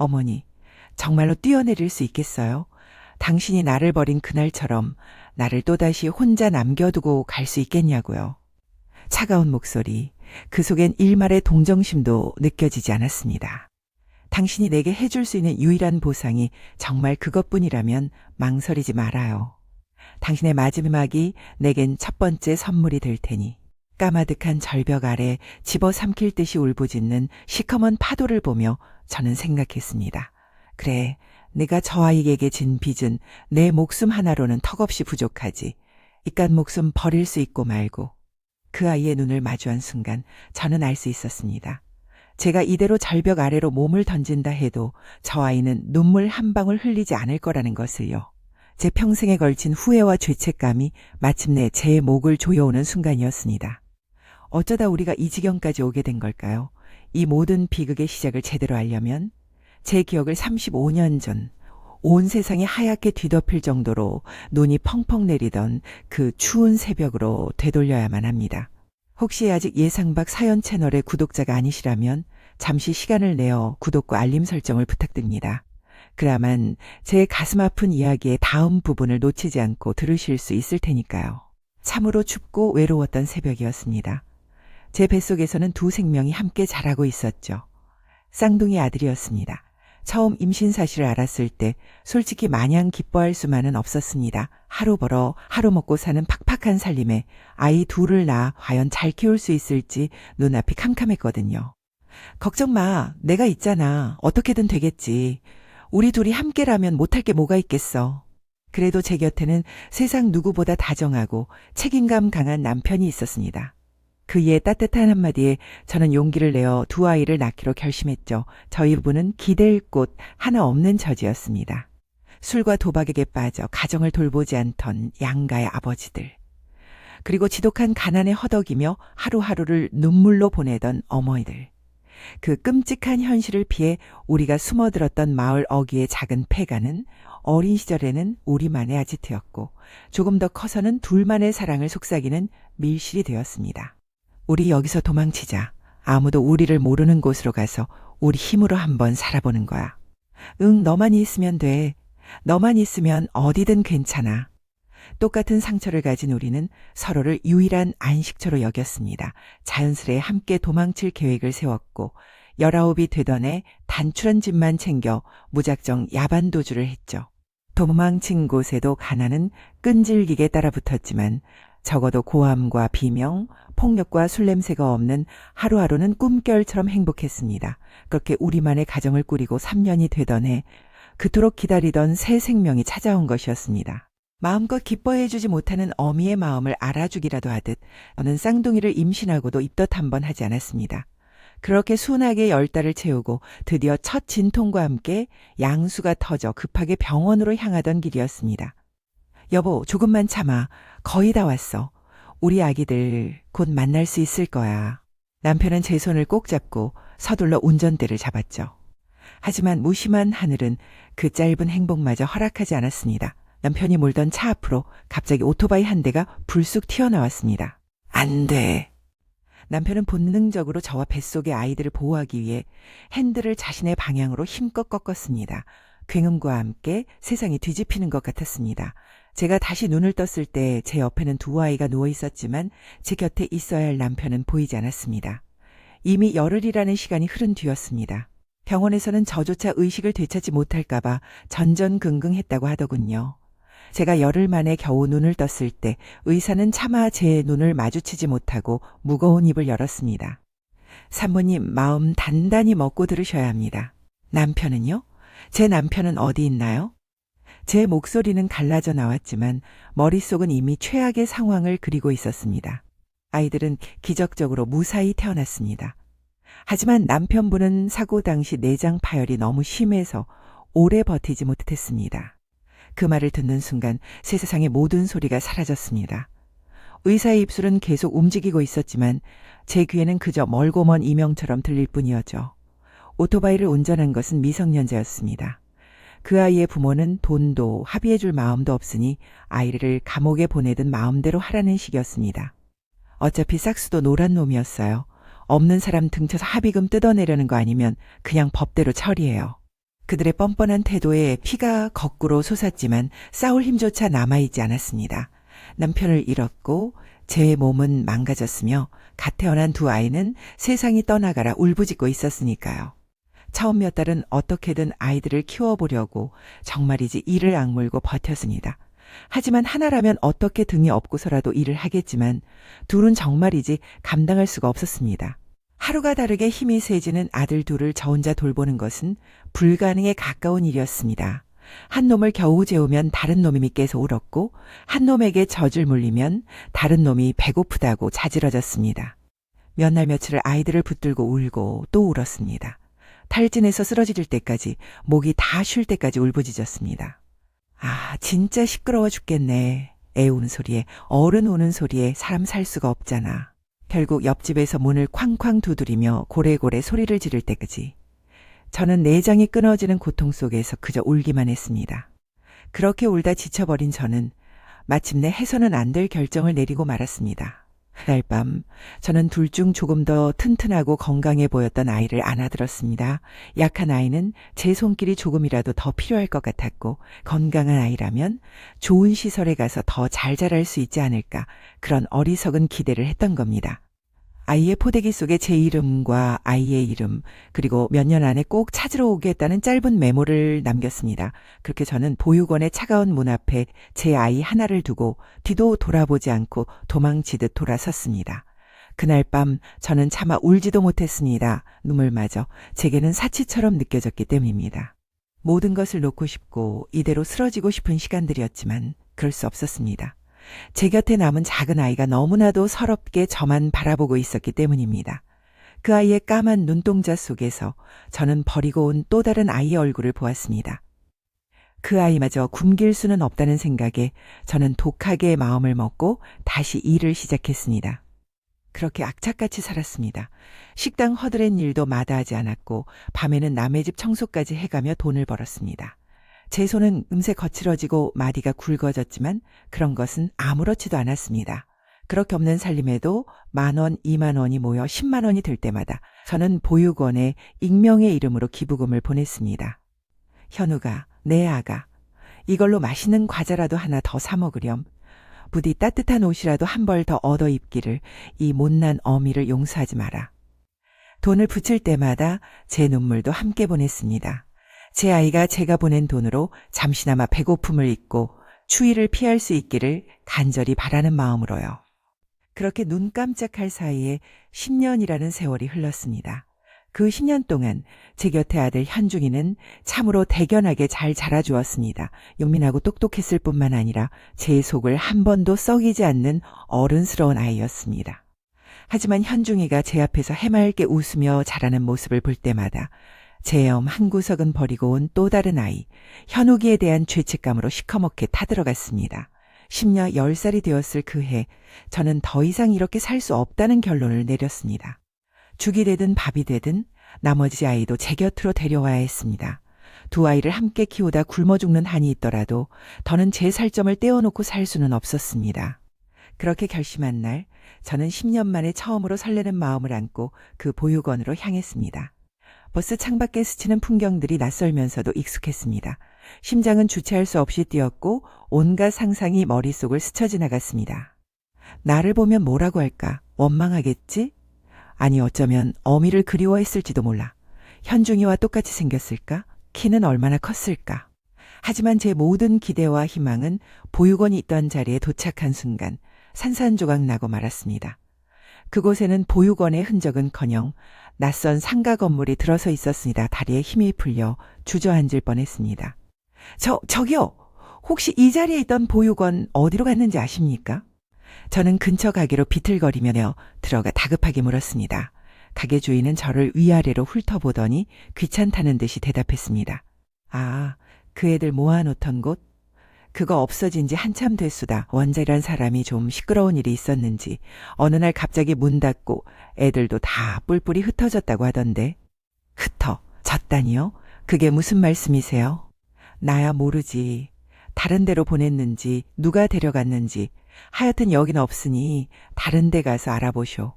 어머니, 정말로 뛰어내릴 수 있겠어요? 당신이 나를 버린 그날처럼 나를 또다시 혼자 남겨두고 갈 수 있겠냐고요. 차가운 목소리, 그 속엔 일말의 동정심도 느껴지지 않았습니다. 당신이 내게 해줄 수 있는 유일한 보상이 정말 그것뿐이라면 망설이지 말아요. 당신의 마지막이 내겐 첫 번째 선물이 될 테니. 까마득한 절벽 아래 집어삼킬 듯이 울부짖는 시커먼 파도를 보며 저는 생각했습니다. 그래, 내가 저 아이에게 진 빚은 내 목숨 하나로는 턱없이 부족하지. 이깟 목숨 버릴 수 있고 말고. 그 아이의 눈을 마주한 순간 저는 알 수 있었습니다. 제가 이대로 절벽 아래로 몸을 던진다 해도 저 아이는 눈물 한 방울 흘리지 않을 거라는 것을요. 제 평생에 걸친 후회와 죄책감이 마침내 제 목을 조여오는 순간이었습니다. 어쩌다 우리가 이 지경까지 오게 된 걸까요? 이 모든 비극의 시작을 제대로 알려면 제 기억을 35년 전 온 세상이 하얗게 뒤덮일 정도로 눈이 펑펑 내리던 그 추운 새벽으로 되돌려야만 합니다. 혹시 아직 예상 밖 사연 채널의 구독자가 아니시라면 잠시 시간을 내어 구독과 알림 설정을 부탁드립니다. 그래야만 제 가슴 아픈 이야기의 다음 부분을 놓치지 않고 들으실 수 있을 테니까요. 참으로 춥고 외로웠던 새벽이었습니다. 제 뱃속에서는 두 생명이 함께 자라고 있었죠. 쌍둥이 아들이었습니다. 처음 임신 사실을 알았을 때 솔직히 마냥 기뻐할 수만은 없었습니다. 하루 벌어 하루 먹고 사는 팍팍한 살림에 아이 둘을 낳아 과연 잘 키울 수 있을지 눈앞이 캄캄했거든요. 걱정 마, 내가 있잖아. 어떻게든 되겠지. 우리 둘이 함께라면 못할 게 뭐가 있겠어. 그래도 제 곁에는 세상 누구보다 다정하고 책임감 강한 남편이 있었습니다. 그의 따뜻한 한마디에 저는 용기를 내어 두 아이를 낳기로 결심했죠. 저희 부부는 기댈 곳 하나 없는 처지였습니다. 술과 도박에게 빠져 가정을 돌보지 않던 양가의 아버지들. 그리고 지독한 가난에 허덕이며 하루하루를 눈물로 보내던 어머니들. 그 끔찍한 현실을 피해 우리가 숨어들었던 마을 어귀의 작은 폐가는 어린 시절에는 우리만의 아지트였고 조금 더 커서는 둘만의 사랑을 속삭이는 밀실이 되었습니다. 우리 여기서 도망치자. 아무도 우리를 모르는 곳으로 가서 우리 힘으로 한번 살아보는 거야. 응, 너만 있으면 돼. 너만 있으면 어디든 괜찮아. 똑같은 상처를 가진 우리는 서로를 유일한 안식처로 여겼습니다. 자연스레 함께 도망칠 계획을 세웠고 19이 되던 해 단출한 집만 챙겨 무작정 야반도주를 했죠. 도망친 곳에도 가난은 끈질기게 따라붙었지만 적어도 고함과 비명, 폭력과 술 냄새가 없는 하루하루는 꿈결처럼 행복했습니다. 그렇게 우리만의 가정을 꾸리고 3년이 되던 해 그토록 기다리던 새 생명이 찾아온 것이었습니다. 마음껏 기뻐해주지 못하는 어미의 마음을 알아주기라도 하듯 저는 쌍둥이를 임신하고도 입덧 한 번 하지 않았습니다. 그렇게 순하게 10달을 채우고 드디어 첫 진통과 함께 양수가 터져 급하게 병원으로 향하던 길이었습니다. 여보, 조금만 참아. 거의 다 왔어. 우리 아기들 곧 만날 수 있을 거야. 남편은 제 손을 꼭 잡고 서둘러 운전대를 잡았죠. 하지만 무심한 하늘은 그 짧은 행복마저 허락하지 않았습니다. 남편이 몰던 차 앞으로 갑자기 오토바이 한 대가 불쑥 튀어나왔습니다. 안 돼. 남편은 본능적으로 저와 뱃속의 아이들을 보호하기 위해 핸들을 자신의 방향으로 힘껏 꺾었습니다. 굉음과 함께 세상이 뒤집히는 것 같았습니다. 제가 다시 눈을 떴을 때 제 옆에는 두 아이가 누워 있었지만 제 곁에 있어야 할 남편은 보이지 않았습니다. 이미 열흘이라는 시간이 흐른 뒤였습니다. 병원에서는 저조차 의식을 되찾지 못할까봐 전전긍긍했다고 하더군요. 제가 열흘 만에 겨우 눈을 떴을 때 의사는 차마 제 눈을 마주치지 못하고 무거운 입을 열었습니다. 산모님, 마음 단단히 먹고 들으셔야 합니다. 남편은요? 제 남편은 어디 있나요? 제 목소리는 갈라져 나왔지만 머릿속은 이미 최악의 상황을 그리고 있었습니다. 아이들은 기적적으로 무사히 태어났습니다. 하지만 남편분은 사고 당시 내장 파열이 너무 심해서 오래 버티지 못했습니다. 그 말을 듣는 순간 새 세상의 모든 소리가 사라졌습니다. 의사의 입술은 계속 움직이고 있었지만 제 귀에는 그저 멀고 먼 이명처럼 들릴 뿐이었죠. 오토바이를 운전한 것은 미성년자였습니다. 그 아이의 부모는 돈도 합의해줄 마음도 없으니 아이를 감옥에 보내든 마음대로 하라는 식이었습니다. 어차피 싹수도 노란 놈이었어요. 없는 사람 등쳐서 합의금 뜯어내려는 거 아니면 그냥 법대로 처리해요. 그들의 뻔뻔한 태도에 피가 거꾸로 솟았지만 싸울 힘조차 남아있지 않았습니다. 남편을 잃었고 제 몸은 망가졌으며 갓 태어난 두 아이는 세상이 떠나가라 울부짖고 있었으니까요. 처음 몇 달은 어떻게든 아이들을 키워보려고 정말이지 이를 악물고 버텼습니다. 하지만 하나라면 어떻게 등이 업고서라도 일을 하겠지만 둘은 정말이지 감당할 수가 없었습니다. 하루가 다르게 힘이 세지는 아들 둘을 저 혼자 돌보는 것은 불가능에 가까운 일이었습니다. 한 놈을 겨우 재우면 다른 놈이 깨서 울었고 한 놈에게 젖을 물리면 다른 놈이 배고프다고 자지러졌습니다. 몇 날 며칠을 아이들을 붙들고 울고 또 울었습니다. 탈진해서 쓰러질 때까지 목이 다 쉴 때까지 울부짖었습니다. 아, 진짜 시끄러워 죽겠네. 애 우는 소리에 어른 우는 소리에 사람 살 수가 없잖아. 결국 옆집에서 문을 쾅쾅 두드리며 고래고래 소리를 지를 때까지 저는 내장이 끊어지는 고통 속에서 그저 울기만 했습니다. 그렇게 울다 지쳐버린 저는 마침내 해서는 안 될 결정을 내리고 말았습니다. 그날 밤 저는 둘 중 조금 더 튼튼하고 건강해 보였던 아이를 안아들었습니다. 약한 아이는 제 손길이 조금이라도 더 필요할 것 같았고 건강한 아이라면 좋은 시설에 가서 더 잘 자랄 수 있지 않을까 그런 어리석은 기대를 했던 겁니다. 아이의 포대기 속에 제 이름과 아이의 이름 그리고 몇 년 안에 꼭 찾으러 오겠다는 짧은 메모를 남겼습니다. 그렇게 저는 보육원의 차가운 문 앞에 제 아이 하나를 두고 뒤도 돌아보지 않고 도망치듯 돌아섰습니다. 그날 밤 저는 차마 울지도 못했습니다. 눈물마저 제게는 사치처럼 느껴졌기 때문입니다. 모든 것을 놓고 싶고 이대로 쓰러지고 싶은 시간들이었지만 그럴 수 없었습니다. 제 곁에 남은 작은 아이가 너무나도 서럽게 저만 바라보고 있었기 때문입니다. 그 아이의 까만 눈동자 속에서 저는 버리고 온 또 다른 아이의 얼굴을 보았습니다. 그 아이마저 굶길 수는 없다는 생각에 저는 독하게 마음을 먹고 다시 일을 시작했습니다. 그렇게 악착같이 살았습니다. 식당 허드렛 일도 마다하지 않았고 밤에는 남의 집 청소까지 해가며 돈을 벌었습니다. 제 손은 금세 거칠어지고 마디가 굵어졌지만 그런 것은 아무렇지도 않았습니다. 그렇게 없는 살림에도 10,000원, 20,000원이 모여 10만 원이 될 때마다 저는 보육원에 익명의 이름으로 기부금을 보냈습니다. 현우가, 내 아가, 이걸로 맛있는 과자라도 하나 더 사 먹으렴. 부디 따뜻한 옷이라도 한 벌 더 얻어 입기를 이 못난 어미를 용서하지 마라. 돈을 붙일 때마다 제 눈물도 함께 보냈습니다. 제 아이가 제가 보낸 돈으로 잠시나마 배고픔을 잊고 추위를 피할 수 있기를 간절히 바라는 마음으로요. 그렇게 눈 깜짝할 사이에 10년이라는 세월이 흘렀습니다. 그 10년 동안 제 곁에 아들 현중이는 참으로 대견하게 잘 자라주었습니다. 용민하고 똑똑했을 뿐만 아니라 제 속을 한 번도 썩이지 않는 어른스러운 아이였습니다. 하지만 현중이가 제 앞에서 해맑게 웃으며 자라는 모습을 볼 때마다 제 염 한 구석은 버리고 온 또 다른 아이, 현욱이에 대한 죄책감으로 시커멓게 타들어갔습니다. 10년 10살이 되었을 그 해, 저는 더 이상 이렇게 살 수 없다는 결론을 내렸습니다. 죽이 되든 밥이 되든 나머지 아이도 제 곁으로 데려와야 했습니다. 두 아이를 함께 키우다 굶어 죽는 한이 있더라도 더는 제 살점을 떼어놓고 살 수는 없었습니다. 그렇게 결심한 날, 저는 10년 만에 처음으로 설레는 마음을 안고 그 보육원으로 향했습니다. 버스 창밖에 스치는 풍경들이 낯설면서도 익숙했습니다. 심장은 주체할 수 없이 뛰었고 온갖 상상이 머릿속을 스쳐 지나갔습니다. 나를 보면 뭐라고 할까? 원망하겠지? 아니 어쩌면 어미를 그리워했을지도 몰라. 현중이와 똑같이 생겼을까? 키는 얼마나 컸을까? 하지만 제 모든 기대와 희망은 보육원이 있던 자리에 도착한 순간 산산조각 나고 말았습니다. 그곳에는 보육원의 흔적은커녕 낯선 상가 건물이 들어서 있었습니다. 다리에 힘이 풀려 주저앉을 뻔했습니다. 저기요! 혹시 이 자리에 있던 보육원 어디로 갔는지 아십니까? 저는 근처 가게로 비틀거리며 들어가 다급하게 물었습니다. 가게 주인은 저를 위아래로 훑어보더니 귀찮다는 듯이 대답했습니다. 아, 그 애들 모아놓던 곳? 그거 없어진 지 한참 됐수다. 원재란 사람이 좀 시끄러운 일이 있었는지 어느 날 갑자기 문 닫고 애들도 다 뿔뿔이 흩어졌다고 하던데. 졌다니요? 그게 무슨 말씀이세요? 나야 모르지. 다른 데로 보냈는지 누가 데려갔는지 하여튼 여긴 없으니 다른 데 가서 알아보쇼.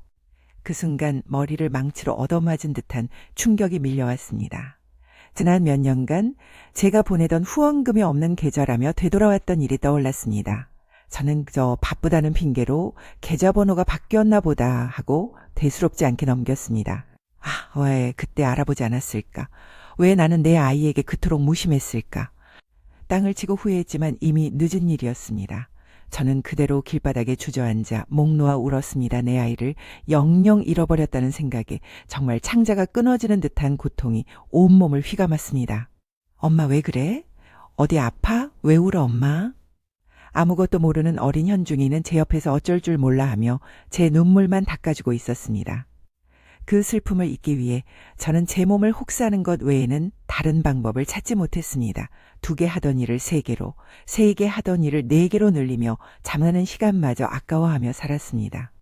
그 순간 머리를 망치로 얻어맞은 듯한 충격이 밀려왔습니다. 지난 몇 년간 제가 보내던 후원금이 없는 계좌라며 되돌아왔던 일이 떠올랐습니다. 저는 그저 바쁘다는 핑계로 계좌번호가 바뀌었나 보다 하고 대수롭지 않게 넘겼습니다. 왜 그때 알아보지 않았을까? 왜 나는 내 아이에게 그토록 무심했을까? 땅을 치고 후회했지만 이미 늦은 일이었습니다. 저는 그대로 길바닥에 주저앉아 목 놓아 울었습니다. 내 아이를 영영 잃어버렸다는 생각에 정말 창자가 끊어지는 듯한 고통이 온몸을 휘감았습니다. 엄마 왜 그래? 어디 아파? 왜 울어 엄마? 아무것도 모르는 어린 현중이는 제 옆에서 어쩔 줄 몰라 하며 제 눈물만 닦아주고 있었습니다. 그 슬픔을 잊기 위해 저는 제 몸을 혹사하는 것 외에는 다른 방법을 찾지 못했습니다. 2개 하던 일을 3개로, 3개 하던 일을 4개로 늘리며 잠하는 시간마저 아까워하며 살았습니다.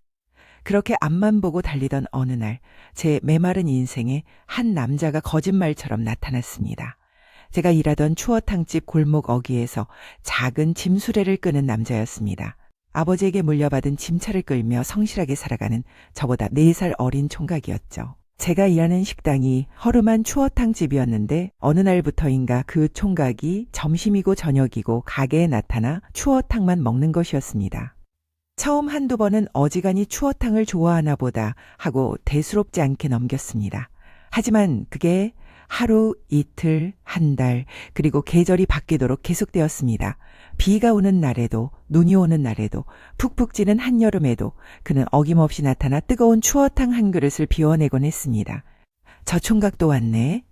그렇게 앞만 보고 달리던 어느 날 제 메마른 인생에 한 남자가 거짓말처럼 나타났습니다. 제가 일하던 추어탕집 골목 어귀에서 작은 짐수레를 끄는 남자였습니다. 아버지에게 물려받은 짐차를 끌며 성실하게 살아가는 저보다 4살 어린 총각이었죠. 제가 일하는 식당이 허름한 추어탕집이었는데 어느 날부터인가 그 총각이 점심이고 저녁이고 가게에 나타나 추어탕만 먹는 것이었습니다. 처음 1~2번은 어지간히 추어탕을 좋아하나 보다 하고 대수롭지 않게 넘겼습니다. 하지만 그게 하루, 이틀, 한 달, 그리고 계절이 바뀌도록 계속되었습니다. 비가 오는 날에도, 눈이 오는 날에도, 푹푹 찌는 한여름에도 그는 어김없이 나타나 뜨거운 추어탕 한 그릇을 비워내곤 했습니다. 저 총각도 왔네.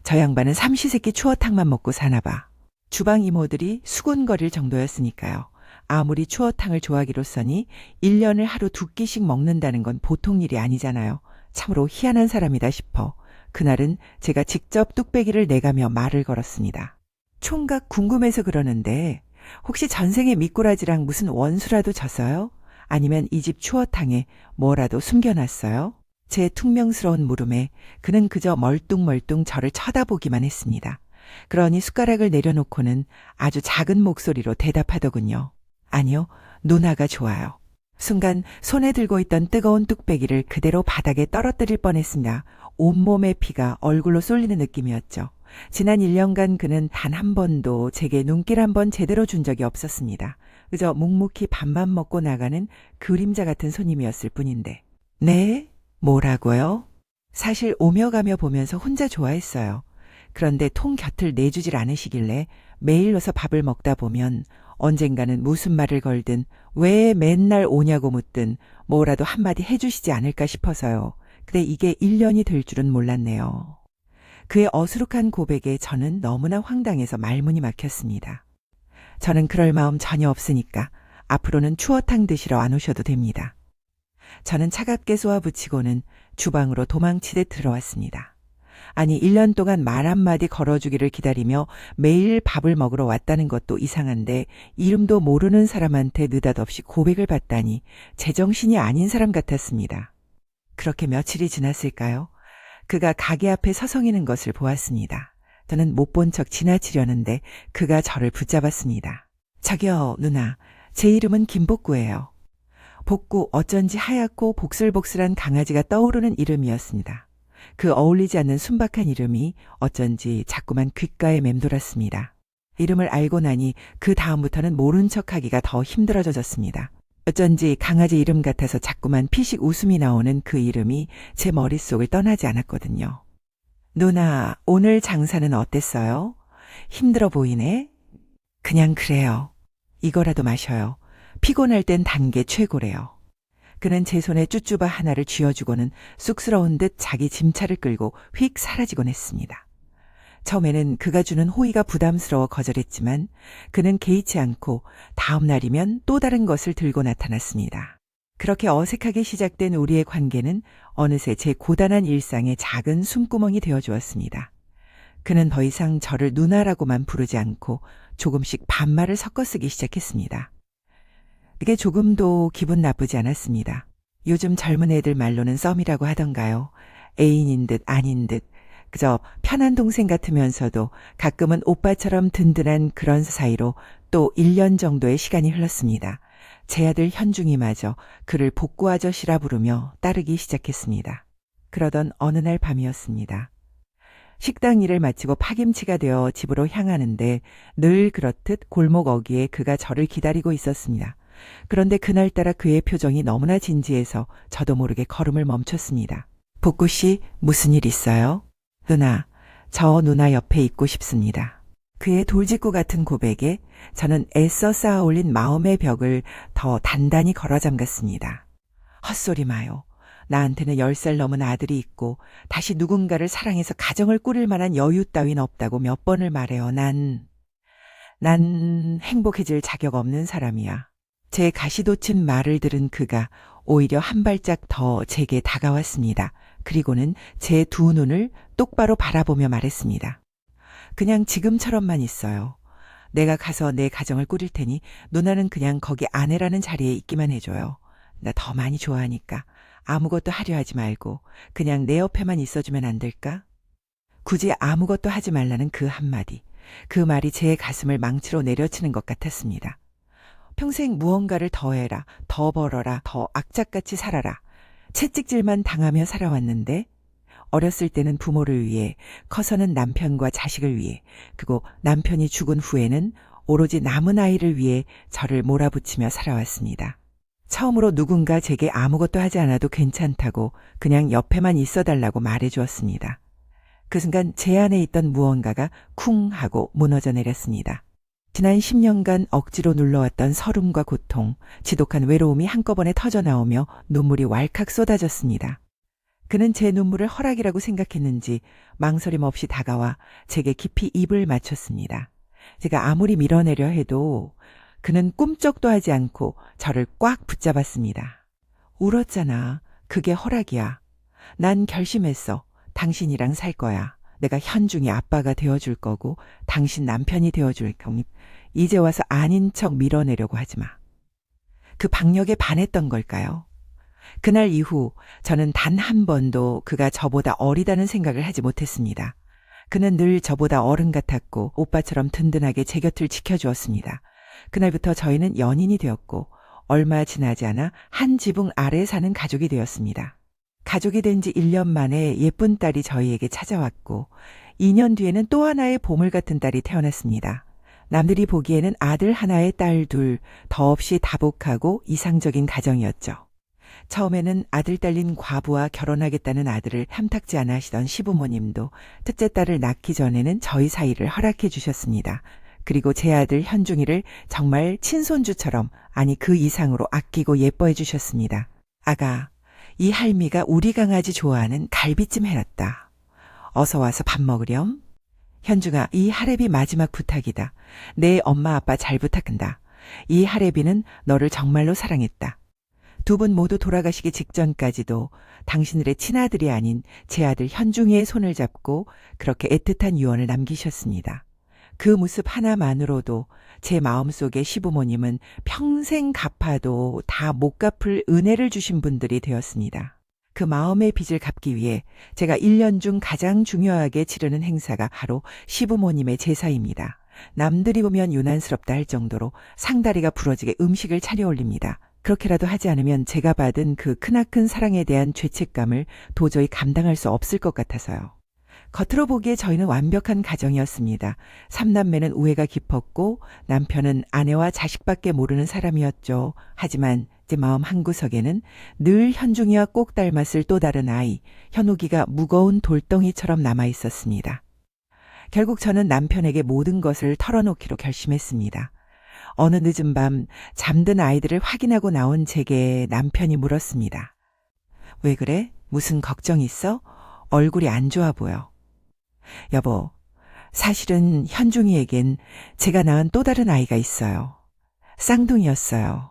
저 양반은 삼시세끼 추어탕만 먹고 사나 봐. 주방 이모들이 수군거릴 정도였으니까요. 아무리 추어탕을 좋아하기로써니 1년을 하루 2끼씩 먹는다는 건 보통 일이 아니잖아요. 참으로 희한한 사람이다 싶어 그날은 제가 직접 뚝배기를 내가며 말을 걸었습니다. 총각 궁금해서 그러는데 혹시 전생에 미꾸라지랑 무슨 원수라도 졌어요? 아니면 이 집 추어탕에 뭐라도 숨겨놨어요? 제 퉁명스러운 물음에 그는 그저 멀뚱멀뚱 저를 쳐다보기만 했습니다. 그러니 숟가락을 내려놓고는 아주 작은 목소리로 대답하더군요. 아니요, 누나가 좋아요. 순간 손에 들고 있던 뜨거운 뚝배기를 그대로 바닥에 떨어뜨릴 뻔했습니다. 온몸의 피가 얼굴로 쏠리는 느낌이었죠. 지난 1년간 그는 단 한 번도 제게 눈길 한 번 제대로 준 적이 없었습니다. 그저 묵묵히 밥만 먹고 나가는 그림자 같은 손님이었을 뿐인데. 네? 뭐라고요? 사실 오며 가며 보면서 혼자 좋아했어요. 그런데 통 곁을 내주질 않으시길래 매일 와서 밥을 먹다 보면 언젠가는 무슨 말을 걸든 왜 맨날 오냐고 묻든 뭐라도 한마디 해주시지 않을까 싶어서요. 근데 이게 1년이 될 줄은 몰랐네요. 그의 어수룩한 고백에 저는 너무나 황당해서 말문이 막혔습니다. 저는 그럴 마음 전혀 없으니까 앞으로는 추어탕 드시러 안 오셔도 됩니다. 저는 차갑게 쏘아붙이고는 주방으로 도망치듯 들어왔습니다. 아니 1년 동안 말 한마디 걸어주기를 기다리며 매일 밥을 먹으러 왔다는 것도 이상한데 이름도 모르는 사람한테 느닷없이 고백을 받다니 제정신이 아닌 사람 같았습니다. 그렇게 며칠이 지났을까요? 그가 가게 앞에 서성이는 것을 보았습니다. 저는 못 본 척 지나치려는데 그가 저를 붙잡았습니다. 저기요 누나, 제 이름은 김복구예요. 복구, 어쩐지 하얗고 복슬복슬한 강아지가 떠오르는 이름이었습니다. 그 어울리지 않는 순박한 이름이 어쩐지 자꾸만 귓가에 맴돌았습니다. 이름을 알고 나니 그 다음부터는 모른 척하기가 더 힘들어졌습니다. 어쩐지 강아지 이름 같아서 자꾸만 피식 웃음이 나오는 그 이름이 제 머릿속을 떠나지 않았거든요. 누나, 오늘 장사는 어땠어요? 힘들어 보이네? 그냥 그래요. 이거라도 마셔요. 피곤할 땐 단 게 최고래요. 그는 제 손에 쭈쭈바 하나를 쥐어주고는 쑥스러운 듯 자기 짐차를 끌고 휙 사라지곤 했습니다. 처음에는 그가 주는 호의가 부담스러워 거절했지만 그는 개의치 않고 다음 날이면 또 다른 것을 들고 나타났습니다. 그렇게 어색하게 시작된 우리의 관계는 어느새 제 고단한 일상의 작은 숨구멍이 되어주었습니다. 그는 더 이상 저를 누나라고만 부르지 않고 조금씩 반말을 섞어 쓰기 시작했습니다. 그게 조금도 기분 나쁘지 않았습니다. 요즘 젊은 애들 말로는 썸이라고 하던가요. 애인인 듯 아닌 듯 그저 편한 동생 같으면서도 가끔은 오빠처럼 든든한 그런 사이로 또 1년 정도의 시간이 흘렀습니다. 제 아들 현중이마저 그를 복구 아저씨라 부르며 따르기 시작했습니다. 그러던 어느 날 밤이었습니다. 식당 일을 마치고 파김치가 되어 집으로 향하는데 늘 그렇듯 골목 어귀에 그가 저를 기다리고 있었습니다. 그런데 그날따라 그의 표정이 너무나 진지해서 저도 모르게 걸음을 멈췄습니다. 복구 씨, 무슨 일 있어요? 누나, 저 누나 옆에 있고 싶습니다. 그의 돌직구 같은 고백에 저는 애써 쌓아 올린 마음의 벽을 더 단단히 걸어 잠갔습니다. 헛소리 마요. 나한테는 10살 넘은 아들이 있고 다시 누군가를 사랑해서 가정을 꾸릴 만한 여유 따윈 없다고 몇 번을 말해요. 난 행복해질 자격 없는 사람이야. 제 가시돋친 말을 들은 그가 오히려 한 발짝 더 제게 다가왔습니다. 그리고는 제 두 눈을 똑바로 바라보며 말했습니다. 그냥 지금처럼만 있어요. 내가 가서 내 가정을 꾸릴 테니 누나는 그냥 거기 아내라는 자리에 있기만 해줘요. 나 더 많이 좋아하니까 아무것도 하려 하지 말고 그냥 내 옆에만 있어주면 안 될까? 굳이 아무것도 하지 말라는 그 한마디. 그 말이 제 가슴을 망치로 내려치는 것 같았습니다. 평생 무언가를 더 해라, 더 벌어라, 더 악착같이 살아라. 채찍질만 당하며 살아왔는데 어렸을 때는 부모를 위해, 커서는 남편과 자식을 위해, 그리고 남편이 죽은 후에는 오로지 남은 아이를 위해 저를 몰아붙이며 살아왔습니다. 처음으로 누군가 제게 아무것도 하지 않아도 괜찮다고 그냥 옆에만 있어달라고 말해주었습니다. 그 순간 제 안에 있던 무언가가 쿵 하고 무너져 내렸습니다. 지난 10년간 억지로 눌러왔던 서름과 고통, 지독한 외로움이 한꺼번에 터져나오며 눈물이 왈칵 쏟아졌습니다. 그는 제 눈물을 허락이라고 생각했는지 망설임 없이 다가와 제게 깊이 입을 맞췄습니다. 제가 아무리 밀어내려 해도 그는 꿈쩍도 하지 않고 저를 꽉 붙잡았습니다. 울었잖아. 그게 허락이야. 난 결심했어. 당신이랑 살 거야. 내가 현중이 아빠가 되어줄 거고 당신 남편이 되어줄 거니 이제 와서 아닌 척 밀어내려고 하지 마. 그 박력에 반했던 걸까요? 그날 이후 저는 단 한 번도 그가 저보다 어리다는 생각을 하지 못했습니다. 그는 늘 저보다 어른 같았고 오빠처럼 든든하게 제 곁을 지켜주었습니다. 그날부터 저희는 연인이 되었고 얼마 지나지 않아 한 지붕 아래 사는 가족이 되었습니다. 가족이 된 지 1년 만에 예쁜 딸이 저희에게 찾아왔고 2년 뒤에는 또 하나의 보물 같은 딸이 태어났습니다. 남들이 보기에는 아들 하나에 딸 둘, 더없이 다복하고 이상적인 가정이었죠. 처음에는 아들 딸린 과부와 결혼하겠다는 아들을 탐탁지 않아 하시던 시부모님도 첫째 딸을 낳기 전에는 저희 사이를 허락해 주셨습니다. 그리고 제 아들 현중이를 정말 친손주처럼, 아니 그 이상으로 아끼고 예뻐해 주셨습니다. 아가, 이 할미가 우리 강아지 좋아하는 갈비찜 해놨다. 어서 와서 밥 먹으렴. 현중아, 이 할애비 마지막 부탁이다. 내 엄마 아빠 잘 부탁한다. 이 할애비는 너를 정말로 사랑했다. 두 분 모두 돌아가시기 직전까지도 당신들의 친아들이 아닌 제 아들 현중이의 손을 잡고 그렇게 애틋한 유언을 남기셨습니다. 그 모습 하나만으로도 제 마음속에 시부모님은 평생 갚아도 다 못 갚을 은혜를 주신 분들이 되었습니다. 그 마음의 빚을 갚기 위해 제가 1년 중 가장 중요하게 치르는 행사가 바로 시부모님의 제사입니다. 남들이 보면 유난스럽다 할 정도로 상다리가 부러지게 음식을 차려 올립니다. 그렇게라도 하지 않으면 제가 받은 그 크나큰 사랑에 대한 죄책감을 도저히 감당할 수 없을 것 같아서요. 겉으로 보기에 저희는 완벽한 가정이었습니다. 3남매는 우애가 깊었고 남편은 아내와 자식밖에 모르는 사람이었죠. 하지만 제 마음 한구석에는 늘 현중이와 꼭 닮았을 또 다른 아이, 현욱이가 무거운 돌덩이처럼 남아 있었습니다. 결국 저는 남편에게 모든 것을 털어놓기로 결심했습니다. 어느 늦은 밤 잠든 아이들을 확인하고 나온 제게 남편이 물었습니다. 왜 그래? 무슨 걱정 있어? 얼굴이 안 좋아 보여. 여보, 사실은 현중이에겐 제가 낳은 또 다른 아이가 있어요. 쌍둥이였어요.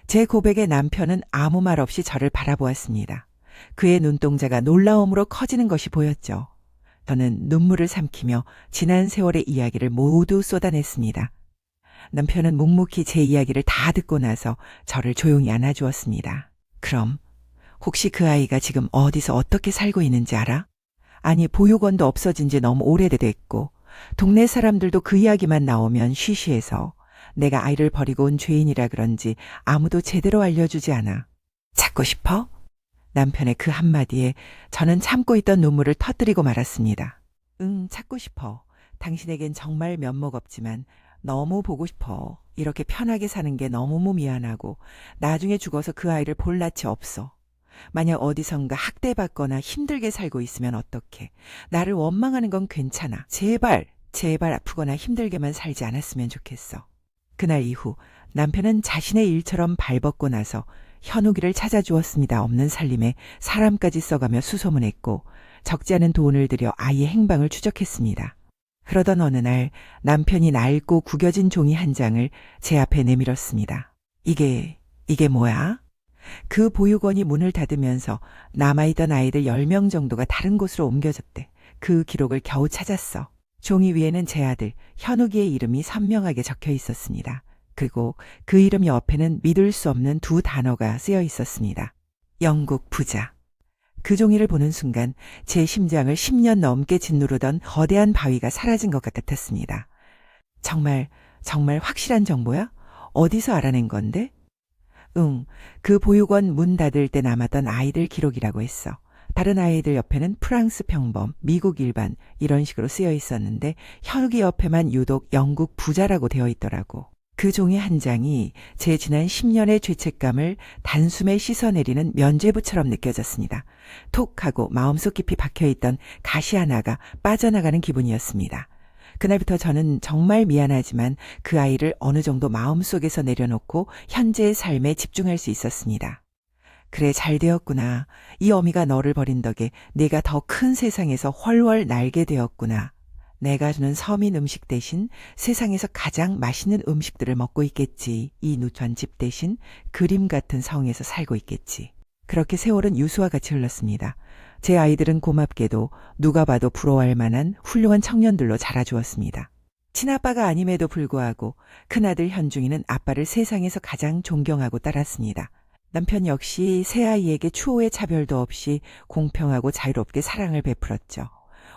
제 고백에 남편은 아무 말 없이 저를 바라보았습니다. 그의 눈동자가 놀라움으로 커지는 것이 보였죠. 저는 눈물을 삼키며 지난 세월의 이야기를 모두 쏟아냈습니다. 남편은 묵묵히 제 이야기를 다 듣고 나서 저를 조용히 안아주었습니다. 그럼 혹시 그 아이가 지금 어디서 어떻게 살고 있는지 알아? 아니, 보육원도 없어진 지 너무 오래됐고 동네 사람들도 그 이야기만 나오면 쉬쉬해서 내가 아이를 버리고 온 죄인이라 그런지 아무도 제대로 알려주지 않아. 찾고 싶어? 남편의 그 한마디에 저는 참고 있던 눈물을 터뜨리고 말았습니다. 응, 찾고 싶어. 당신에겐 정말 면목 없지만 너무 보고 싶어. 이렇게 편하게 사는 게 너무 미안하고 나중에 죽어서 그 아이를 볼 낯이 없어. 만약 어디선가 학대받거나 힘들게 살고 있으면 어떡해. 나를 원망하는 건 괜찮아. 제발, 제발 아프거나 힘들게만 살지 않았으면 좋겠어. 그날 이후 남편은 자신의 일처럼 발벗고 나서 현욱이를 찾아주었습니다. 없는 살림에 사람까지 써가며 수소문했고 적지 않은 돈을 들여 아이의 행방을 추적했습니다. 그러던 어느 날 남편이 낡고 구겨진 종이 한 장을 제 앞에 내밀었습니다. 이게 뭐야? 그 보육원이 문을 닫으면서 남아있던 아이들 10명 정도가 다른 곳으로 옮겨졌대. 그 기록을 겨우 찾았어. 종이 위에는 제 아들 현욱이의 이름이 선명하게 적혀 있었습니다. 그리고 그 이름 옆에는 믿을 수 없는 두 단어가 쓰여 있었습니다. 영국 부자. 그 종이를 보는 순간 제 심장을 10년 넘게 짓누르던 거대한 바위가 사라진 것 같았습니다. 정말 확실한 정보야? 어디서 알아낸 건데? 응, 그 보육원 문 닫을 때 남았던 아이들 기록이라고 했어. 다른 아이들 옆에는 프랑스 평범, 미국 일반 이런 식으로 쓰여 있었는데 현욱이 옆에만 유독 영국 부자라고 되어 있더라고. 그 종이 한 장이 제 지난 10년의 죄책감을 단숨에 씻어내리는 면죄부처럼 느껴졌습니다. 톡 하고 마음속 깊이 박혀있던 가시 하나가 빠져나가는 기분이었습니다. 그날부터 저는 정말 미안하지만 그 아이를 어느 정도 마음속에서 내려놓고 현재의 삶에 집중할 수 있었습니다. 그래, 잘 되었구나. 이 어미가 너를 버린 덕에 내가 더 큰 세상에서 훨훨 날게 되었구나. 내가 주는 서민 음식 대신 세상에서 가장 맛있는 음식들을 먹고 있겠지. 이 누추한 집 대신 그림 같은 성에서 살고 있겠지. 그렇게 세월은 유수와 같이 흘렀습니다. 제 아이들은 고맙게도 누가 봐도 부러워할 만한 훌륭한 청년들로 자라주었습니다. 친아빠가 아님에도 불구하고 큰아들 현중이는 아빠를 세상에서 가장 존경하고 따랐습니다. 남편 역시 새아이에게 추호의 차별도 없이 공평하고 자유롭게 사랑을 베풀었죠.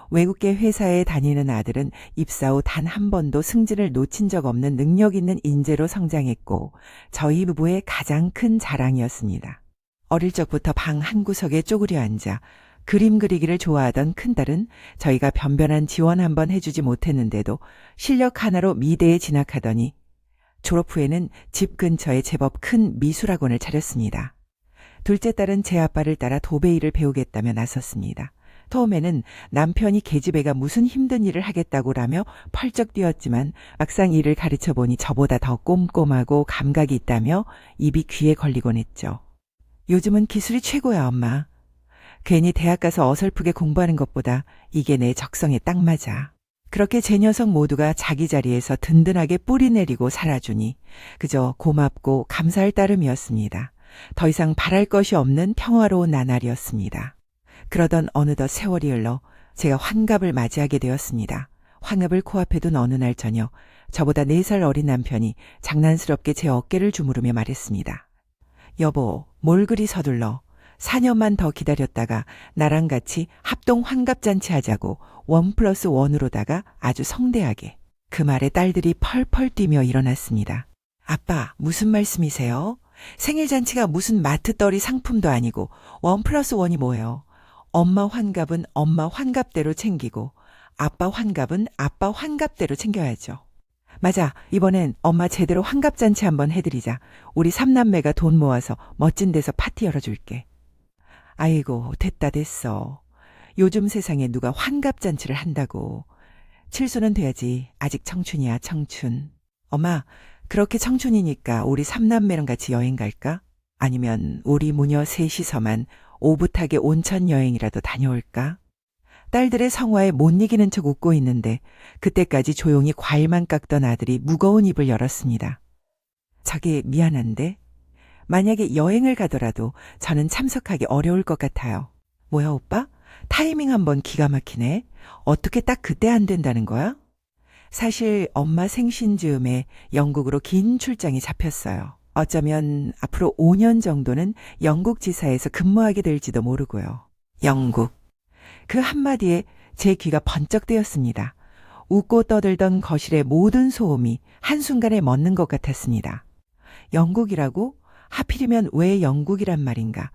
외국계 회사에 다니는 아들은 입사 후 단 한 번도 승진을 놓친 적 없는 능력 있는 인재로 성장했고 저희 부부의 가장 큰 자랑이었습니다. 어릴 적부터 방 한구석에 쪼그려 앉아 그림 그리기를 좋아하던 큰딸은 저희가 변변한 지원 한번 해주지 못했는데도 실력 하나로 미대에 진학하더니 졸업 후에는 집 근처에 제법 큰 미술학원을 차렸습니다. 둘째 딸은 제 아빠를 따라 도배일을 배우겠다며 나섰습니다. 처음에는 남편이 계집애가 무슨 힘든 일을 하겠다고라며 펄쩍 뛰었지만 막상 일을 가르쳐보니 저보다 더 꼼꼼하고 감각이 있다며 입이 귀에 걸리곤 했죠. 요즘은 기술이 최고야, 엄마. 괜히 대학 가서 어설프게 공부하는 것보다 이게 내 적성에 딱 맞아. 그렇게 제 녀석 모두가 자기 자리에서 든든하게 뿌리 내리고 살아주니 그저 고맙고 감사할 따름이었습니다. 더 이상 바랄 것이 없는 평화로운 나날이었습니다. 그러던 어느덧 세월이 흘러 제가 환갑을 맞이하게 되었습니다. 환갑을 코앞에 둔 어느 날 저녁 저보다 4살 어린 남편이 장난스럽게 제 어깨를 주무르며 말했습니다. 여보, 뭘 그리 서둘러. 4년만 더 기다렸다가 나랑 같이 합동 환갑잔치 하자고 1+1으로다가 아주 성대하게. 그 말에 딸들이 펄펄 뛰며 일어났습니다. 아빠, 무슨 말씀이세요? 생일잔치가 무슨 마트떨이 상품도 아니고 1+1이 뭐예요? 엄마 환갑은 엄마 환갑대로 챙기고 아빠 환갑은 아빠 환갑대로 챙겨야죠. 맞아, 이번엔 엄마 제대로 환갑잔치 한번 해드리자. 우리 3남매가 돈 모아서 멋진 데서 파티 열어줄게. 아이고, 됐어. 요즘 세상에 누가 환갑잔치를 한다고. 칠순은 돼야지. 아직 청춘이야, 청춘. 엄마, 그렇게 청춘이니까 우리 3남매랑 같이 여행 갈까? 아니면 우리 무녀 셋이서만 오붓하게 온천 여행이라도 다녀올까? 딸들의 성화에 못 이기는 척 웃고 있는데 그때까지 조용히 과일만 깎던 아들이 무거운 입을 열었습니다. 저기 미안한데 만약에 여행을 가더라도 저는 참석하기 어려울 것 같아요. 뭐야 오빠? 타이밍 한번 기가 막히네. 어떻게 딱 그때 안 된다는 거야? 사실 엄마 생신 즈음에 영국으로 긴 출장이 잡혔어요. 어쩌면 앞으로 5년 정도는 영국 지사에서 근무하게 될지도 모르고요. 영국. 그 한마디에 제 귀가 번쩍 뜨였습니다. 웃고 떠들던 거실의 모든 소음이 한순간에 멎는 것 같았습니다. 영국이라고? 하필이면 왜 영국이란 말인가?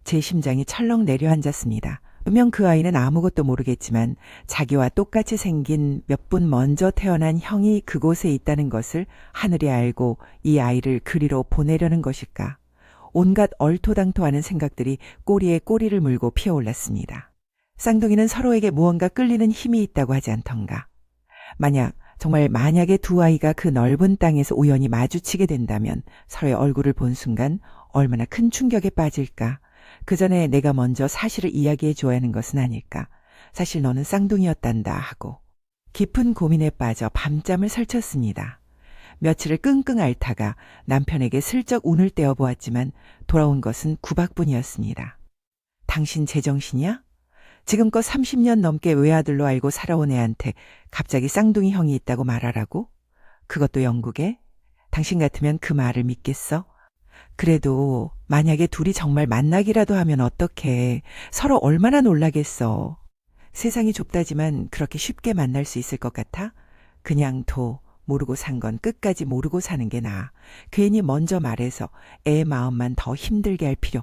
제 심장이 철렁 내려앉았습니다. 분명 그 아이는 아무것도 모르겠지만 자기와 똑같이 생긴 몇 분 먼저 태어난 형이 그곳에 있다는 것을 하늘이 알고 이 아이를 그리로 보내려는 것일까. 온갖 얼토당토하는 생각들이 꼬리에 꼬리를 물고 피어올랐습니다. 쌍둥이는 서로에게 무언가 끌리는 힘이 있다고 하지 않던가. 정말 만약에 두 아이가 그 넓은 땅에서 우연히 마주치게 된다면 서로의 얼굴을 본 순간 얼마나 큰 충격에 빠질까. 그 전에 내가 먼저 사실을 이야기해 줘야 하는 것은 아닐까. 사실 너는 쌍둥이였단다 하고. 깊은 고민에 빠져 밤잠을 설쳤습니다. 며칠을 끙끙 앓다가 남편에게 슬쩍 운을 떼어 보았지만 돌아온 것은 구박뿐이었습니다. 당신 제정신이야? 지금껏 30년 넘게 외아들로 알고 살아온 애한테 갑자기 쌍둥이 형이 있다고 말하라고? 그것도 영국에? 당신 같으면 그 말을 믿겠어? 그래도 만약에 둘이 정말 만나기라도 하면 어떡해. 서로 얼마나 놀라겠어. 세상이 좁다지만 그렇게 쉽게 만날 수 있을 것 같아? 그냥 모르고 산 건 끝까지 모르고 사는 게 나아. 괜히 먼저 말해서 애 마음만 더 힘들게 할 필요.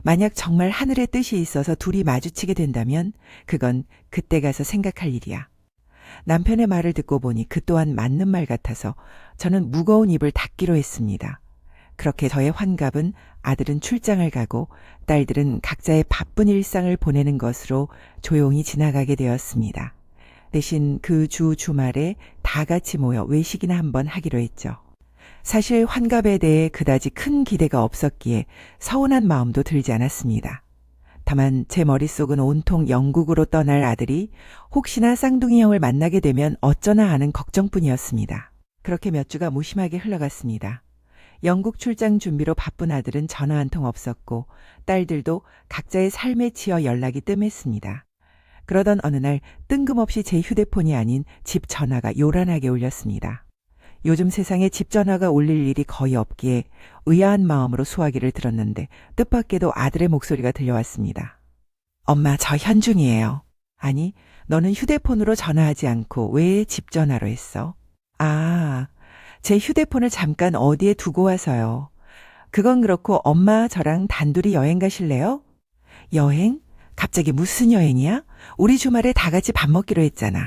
만약 정말 하늘의 뜻이 있어서 둘이 마주치게 된다면 그건 그때 가서 생각할 일이야. 남편의 말을 듣고 보니 그 또한 맞는 말 같아서 저는 무거운 입을 닫기로 했습니다. 그렇게 저의 환갑은 아들은 출장을 가고 딸들은 각자의 바쁜 일상을 보내는 것으로 조용히 지나가게 되었습니다. 대신 그 주말에 다 같이 모여 외식이나 한번 하기로 했죠. 사실 환갑에 대해 그다지 큰 기대가 없었기에 서운한 마음도 들지 않았습니다. 다만 제 머릿속은 온통 영국으로 떠날 아들이 혹시나 쌍둥이 형을 만나게 되면 어쩌나 하는 걱정뿐이었습니다. 그렇게 몇 주가 무심하게 흘러갔습니다. 영국 출장 준비로 바쁜 아들은 전화 한 통 없었고 딸들도 각자의 삶에 치여 연락이 뜸했습니다. 그러던 어느 날 뜬금없이 제 휴대폰이 아닌 집 전화가 요란하게 울렸습니다. 요즘 세상에 집 전화가 울릴 일이 거의 없기에 의아한 마음으로 수화기를 들었는데 뜻밖에도 아들의 목소리가 들려왔습니다. 엄마, 저 현중이에요. 아니, 너는 휴대폰으로 전화하지 않고 왜 집 전화로 했어? 아, 제 휴대폰을 잠깐 어디에 두고 와서요. 그건 그렇고 엄마 저랑 단둘이 여행 가실래요? 여행? 갑자기 무슨 여행이야? 우리 주말에 다 같이 밥 먹기로 했잖아.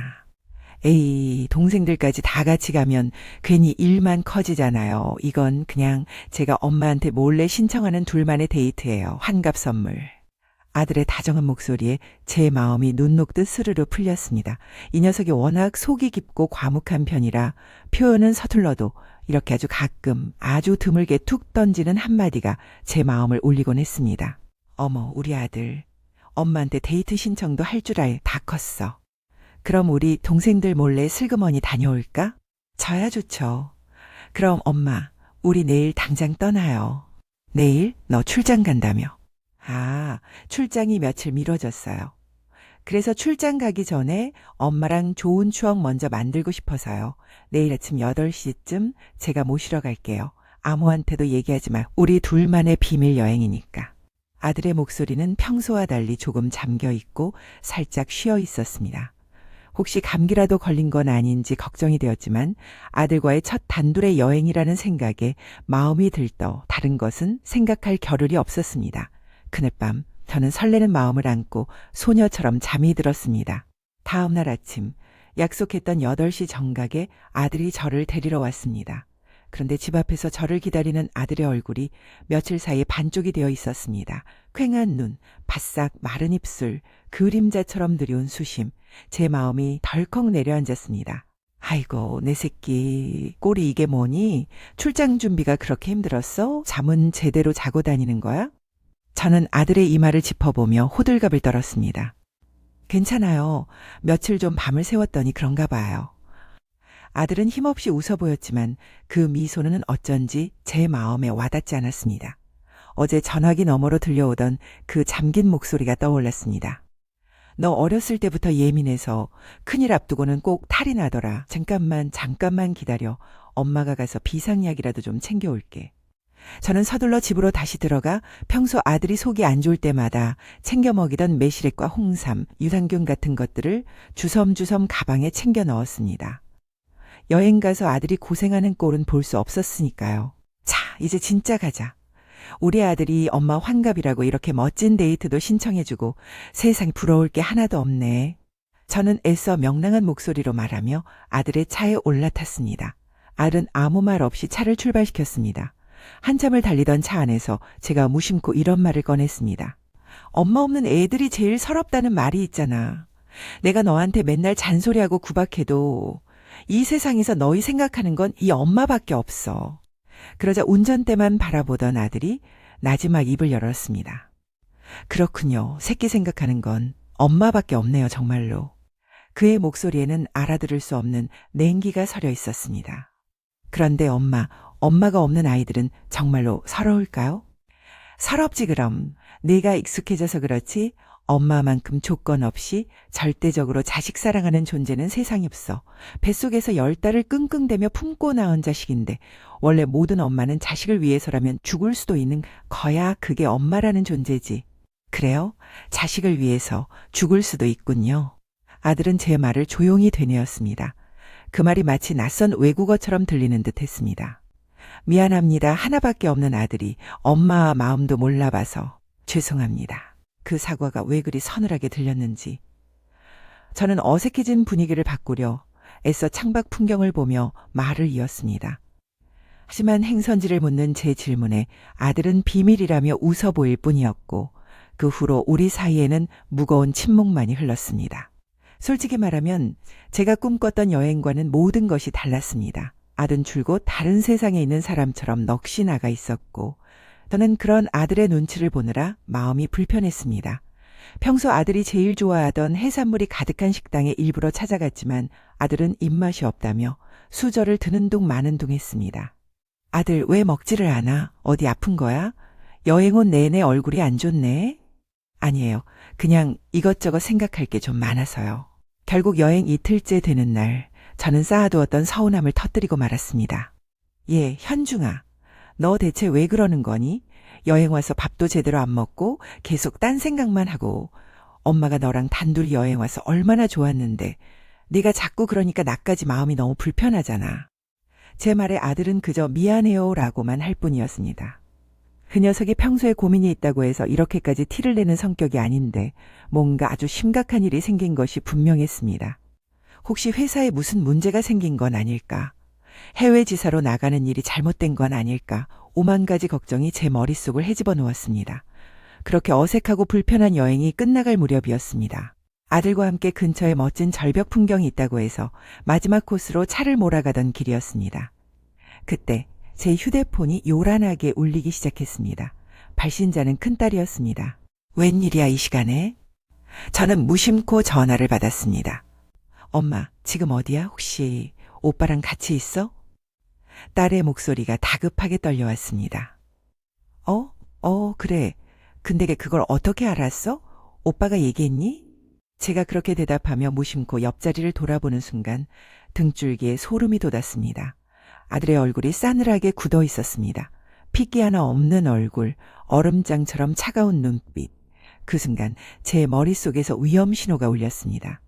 에이, 동생들까지 다 같이 가면 괜히 일만 커지잖아요. 이건 그냥 제가 엄마한테 몰래 신청하는 둘만의 데이트예요. 환갑 선물. 아들의 다정한 목소리에 제 마음이 눈 녹듯 스르르 풀렸습니다. 이 녀석이 워낙 속이 깊고 과묵한 편이라 표현은 서툴러도 이렇게 아주 가끔 아주 드물게 툭 던지는 한마디가 제 마음을 울리곤 했습니다. 어머, 우리 아들. 엄마한테 데이트 신청도 할 줄 다 컸어. 그럼 우리 동생들 몰래 슬그머니 다녀올까? 저야 좋죠. 그럼 엄마, 우리 내일 당장 떠나요. 내일? 너 출장 간다며. 아, 출장이 며칠 미뤄졌어요. 그래서 출장 가기 전에 엄마랑 좋은 추억 먼저 만들고 싶어서요. 내일 아침 8시쯤 제가 모시러 갈게요. 아무한테도 얘기하지 마. 우리 둘만의 비밀 여행이니까. 아들의 목소리는 평소와 달리 조금 잠겨 있고 살짝 쉬어 있었습니다. 혹시 감기라도 걸린 건 아닌지 걱정이 되었지만 아들과의 첫 단둘의 여행이라는 생각에 마음이 들떠 다른 것은 생각할 겨를이 없었습니다. 그날 밤 저는 설레는 마음을 안고 소녀처럼 잠이 들었습니다. 다음 날 아침 약속했던 8시 정각에 아들이 저를 데리러 왔습니다. 그런데 집 앞에서 저를 기다리는 아들의 얼굴이 며칠 사이에 반쪽이 되어 있었습니다. 퀭한 눈, 바싹 마른 입술, 그림자처럼 느려운 수심, 제 마음이 덜컥 내려앉았습니다. 아이고, 내 새끼, 꼴이 이게 뭐니? 출장 준비가 그렇게 힘들었어? 잠은 제대로 자고 다니는 거야? 저는 아들의 이마를 짚어보며 호들갑을 떨었습니다. 괜찮아요. 며칠 좀 밤을 새웠더니 그런가 봐요. 아들은 힘없이 웃어 보였지만 그 미소는 어쩐지 제 마음에 와닿지 않았습니다. 어제 전화기 너머로 들려오던 그 잠긴 목소리가 떠올랐습니다. 너 어렸을 때부터 예민해서 큰일 앞두고는 꼭 탈이 나더라. 잠깐만 기다려. 엄마가 가서 비상약이라도 좀 챙겨올게. 저는 서둘러 집으로 다시 들어가 평소 아들이 속이 안 좋을 때마다 챙겨 먹이던 매실액과 홍삼, 유산균 같은 것들을 주섬주섬 가방에 챙겨 넣었습니다. 여행 가서 아들이 고생하는 꼴은 볼 수 없었으니까요. 자, 이제 진짜 가자. 우리 아들이 엄마 환갑이라고 이렇게 멋진 데이트도 신청해주고 세상 부러울 게 하나도 없네. 저는 애써 명랑한 목소리로 말하며 아들의 차에 올라탔습니다. 아들은 아무 말 없이 차를 출발시켰습니다. 한참을 달리던 차 안에서 제가 무심코 이런 말을 꺼냈습니다. 엄마 없는 애들이 제일 서럽다는 말이 있잖아. 내가 너한테 맨날 잔소리하고 구박해도 이 세상에서 너희 생각하는 건 이 엄마밖에 없어. 그러자 운전대만 바라보던 아들이 나지막 입을 열었습니다. 그렇군요. 새끼 생각하는 건 엄마밖에 없네요, 정말로. 그의 목소리에는 알아들을 수 없는 냉기가 서려 있었습니다. 그런데 엄마가 없는 아이들은 정말로 서러울까요? 서럽지 그럼. 네가 익숙해져서 그렇지 엄마만큼 조건 없이 절대적으로 자식 사랑하는 존재는 세상에 없어. 뱃속에서 10달을 끙끙대며 품고 낳은 자식인데 원래 모든 엄마는 자식을 위해서라면 죽을 수도 있는 거야. 그게 엄마라는 존재지. 그래요? 자식을 위해서 죽을 수도 있군요. 아들은 제 말을 조용히 되뇌었습니다. 그 말이 마치 낯선 외국어처럼 들리는 듯 했습니다. 미안합니다. 하나밖에 없는 아들이 엄마 마음도 몰라봐서 죄송합니다. 그 사과가 왜 그리 서늘하게 들렸는지. 저는 어색해진 분위기를 바꾸려 애써 창밖 풍경을 보며 말을 이었습니다. 하지만 행선지를 묻는 제 질문에 아들은 비밀이라며 웃어 보일 뿐이었고 그 후로 우리 사이에는 무거운 침묵만이 흘렀습니다. 솔직히 말하면 제가 꿈꿨던 여행과는 모든 것이 달랐습니다. 아들은 줄곧 다른 세상에 있는 사람처럼 넋이 나가 있었고 저는 그런 아들의 눈치를 보느라 마음이 불편했습니다. 평소 아들이 제일 좋아하던 해산물이 가득한 식당에 일부러 찾아갔지만 아들은 입맛이 없다며 수저를 드는 둥 마는 둥 했습니다. 아들 왜 먹지를 않아? 어디 아픈 거야? 여행 온 내내 얼굴이 안 좋네? 아니에요. 그냥 이것저것 생각할 게 좀 많아서요. 결국 여행 이틀째 되는 날 저는 쌓아두었던 서운함을 터뜨리고 말았습니다. 예, 현중아. 너 대체 왜 그러는 거니? 여행 와서 밥도 제대로 안 먹고 계속 딴 생각만 하고 엄마가 너랑 단둘이 여행 와서 얼마나 좋았는데 네가 자꾸 그러니까 나까지 마음이 너무 불편하잖아. 제 말에 아들은 그저 미안해요 라고만 할 뿐이었습니다. 그 녀석이 평소에 고민이 있다고 해서 이렇게까지 티를 내는 성격이 아닌데 뭔가 아주 심각한 일이 생긴 것이 분명했습니다. 혹시 회사에 무슨 문제가 생긴 건 아닐까? 해외 지사로 나가는 일이 잘못된 건 아닐까? 오만 가지 걱정이 제 머릿속을 헤집어 놓았습니다. 그렇게 어색하고 불편한 여행이 끝나갈 무렵이었습니다. 아들과 함께 근처에 멋진 절벽 풍경이 있다고 해서 마지막 코스로 차를 몰아가던 길이었습니다. 그때 제 휴대폰이 요란하게 울리기 시작했습니다. 발신자는 큰딸이었습니다. 웬일이야 이 시간에? 저는 무심코 전화를 받았습니다. 엄마, 지금 어디야? 혹시 오빠랑 같이 있어? 딸의 목소리가 다급하게 떨려왔습니다. 그래. 근데 그걸 어떻게 알았어? 오빠가 얘기했니? 제가 그렇게 대답하며 무심코 옆자리를 돌아보는 순간 등줄기에 소름이 돋았습니다. 아들의 얼굴이 싸늘하게 굳어 있었습니다. 핏기 하나 없는 얼굴, 얼음장처럼 차가운 눈빛. 그 순간 제 머릿속에서 위험 신호가 울렸습니다.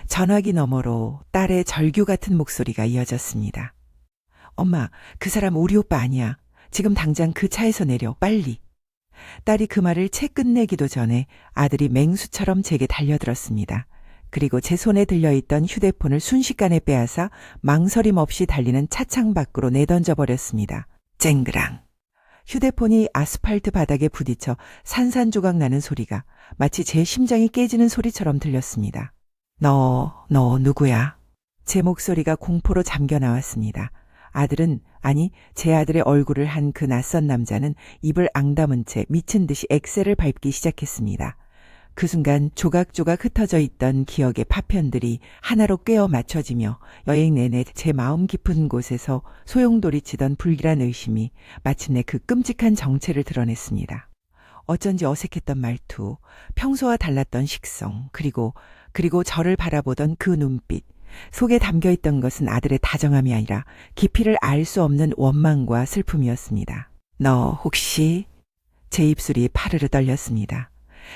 전화기 너머로 딸의 절규 같은 목소리가 이어졌습니다. 엄마, 그 사람 우리 오빠 아니야. 지금 당장 그 차에서 내려, 빨리. 딸이 그 말을 채 끝내기도 전에 아들이 맹수처럼 제게 달려들었습니다. 그리고 제 손에 들려있던 휴대폰을 순식간에 빼앗아 망설임 없이 달리는 차창 밖으로 내던져 버렸습니다. 쨍그랑. 휴대폰이 아스팔트 바닥에 부딪혀 산산조각 나는 소리가 마치 제 심장이 깨지는 소리처럼 들렸습니다. 너 누구야? 제 목소리가 공포로 잠겨 나왔습니다. 제 아들의 얼굴을 한 그 낯선 남자는 입을 앙다문 채 미친 듯이 엑셀을 밟기 시작했습니다. 그 순간 조각조각 흩어져 있던 기억의 파편들이 하나로 꿰어 맞춰지며 여행 내내 제 마음 깊은 곳에서 소용돌이치던 불길한 의심이 마침내 그 끔찍한 정체를 드러냈습니다. 어쩐지 어색했던 말투, 평소와 달랐던 식성, 그리고 저를 바라보던 그 눈빛, 속에 담겨있던 것은 아들의 다정함이 아니라 깊이를 알 수 없는 원망과 슬픔이었습니다. 너 혹시? 제 입술이 파르르 떨렸습니다.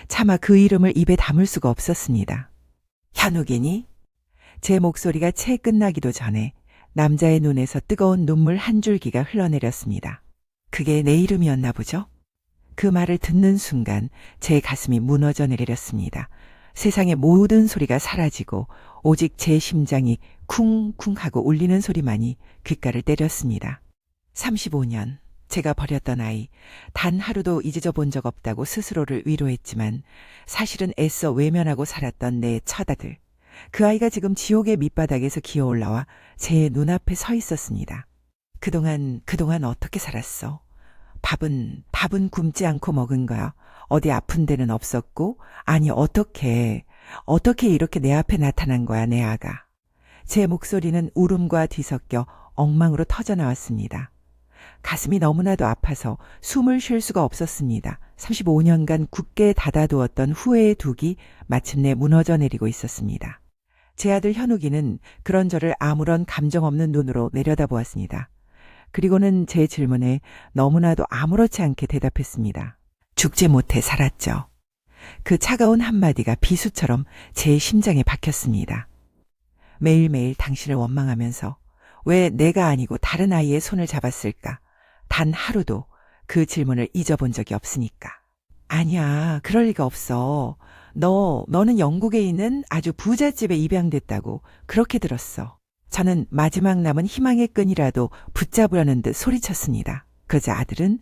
차마 그 이름을 입에 담을 수가 없었습니다. 현욱이니? 제 목소리가 채 끝나기도 전에 남자의 눈에서 뜨거운 눈물 한 줄기가 흘러내렸습니다. 그게 내 이름이었나 보죠? 그 말을 듣는 순간 제 가슴이 무너져 내렸습니다. 세상의 모든 소리가 사라지고 오직 제 심장이 쿵쿵 하고 울리는 소리만이 귓가를 때렸습니다. 35년 제가 버렸던 아이, 단 하루도 잊어 본 적 없다고 스스로를 위로했지만 사실은 애써 외면하고 살았던 내 첫아들. 그 아이가 지금 지옥의 밑바닥에서 기어 올라와 제 눈앞에 서 있었습니다. 그동안 어떻게 살았어? 밥은 굶지 않고 먹은 거야. 어디 아픈 데는 없었고, 아니 어떻게 이렇게 내 앞에 나타난 거야, 내 아가. 제 목소리는 울음과 뒤섞여 엉망으로 터져 나왔습니다. 가슴이 너무나도 아파서 숨을 쉴 수가 없었습니다. 35년간 굳게 닫아두었던 후회의 둑이 마침내 무너져 내리고 있었습니다. 제 아들 현욱이는 그런 저를 아무런 감정 없는 눈으로 내려다보았습니다. 그리고는 제 질문에 너무나도 아무렇지 않게 대답했습니다. 죽지 못해 살았죠. 그 차가운 한마디가 비수처럼 제 심장에 박혔습니다. 매일매일 당신을 원망하면서 왜 내가 아니고 다른 아이의 손을 잡았을까? 단 하루도 그 질문을 잊어본 적이 없으니까. 아니야, 그럴 리가 없어. 너는 영국에 있는 아주 부잣집에 입양됐다고 그렇게 들었어. 저는 마지막 남은 희망의 끈이라도 붙잡으려는 듯 소리쳤습니다. 그러자 아들은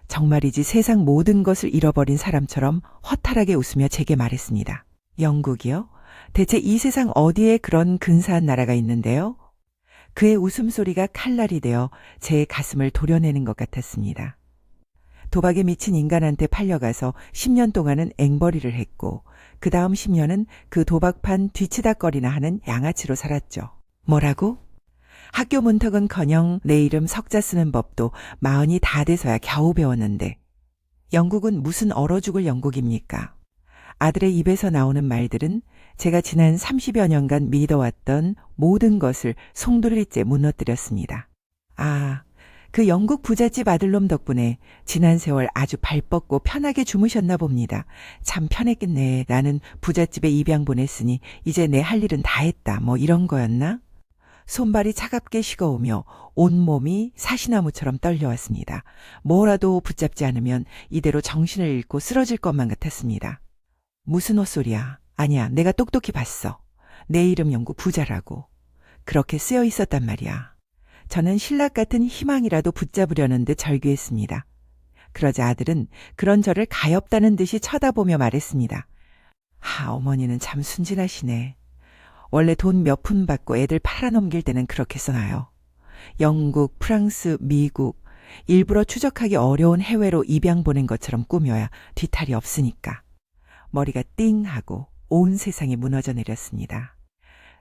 정말이지 세상 모든 것을 잃어버린 사람처럼 허탈하게 웃으며 제게 말했습니다. 영국이요? 대체 이 세상 어디에 그런 근사한 나라가 있는데요? 그의 웃음소리가 칼날이 되어 제 가슴을 도려내는 것 같았습니다. 도박에 미친 인간한테 팔려가서 10년 동안은 앵벌이를 했고 그 다음 10년은 그 도박판 뒤치다거리나 하는 양아치로 살았죠. 뭐라고? 학교 문턱은커녕 내 이름 석자 쓰는 법도 40이 다 돼서야 겨우 배웠는데 영국은 무슨 얼어 죽을 영국입니까? 아들의 입에서 나오는 말들은 제가 지난 30여 년간 믿어왔던 모든 것을 송두리째 무너뜨렸습니다. 아, 그 영국 부잣집 아들놈 덕분에 지난 세월 아주 발 뻗고 편하게 주무셨나 봅니다. 참 편했겠네. 나는 부잣집에 입양 보냈으니 이제 내 할 일은 다 했다. 뭐 이런 거였나? 손발이 차갑게 식어오며 온몸이 사시나무처럼 떨려왔습니다. 뭐라도 붙잡지 않으면 이대로 정신을 잃고 쓰러질 것만 같았습니다. 무슨 헛소리야. 아니야, 내가 똑똑히 봤어. 내 이름 영국 부자라고. 그렇게 쓰여 있었단 말이야. 저는 신락 같은 희망이라도 붙잡으려는 듯 절규했습니다. 그러자 아들은 그런 저를 가엾다는 듯이 쳐다보며 말했습니다. 어머니는 참 순진하시네. 원래 돈 몇 푼 받고 애들 팔아넘길 때는 그렇게 써놔요. 영국, 프랑스, 미국, 일부러 추적하기 어려운 해외로 입양 보낸 것처럼 꾸며야 뒤탈이 없으니까. 머리가 띵 하고 온 세상이 무너져 내렸습니다.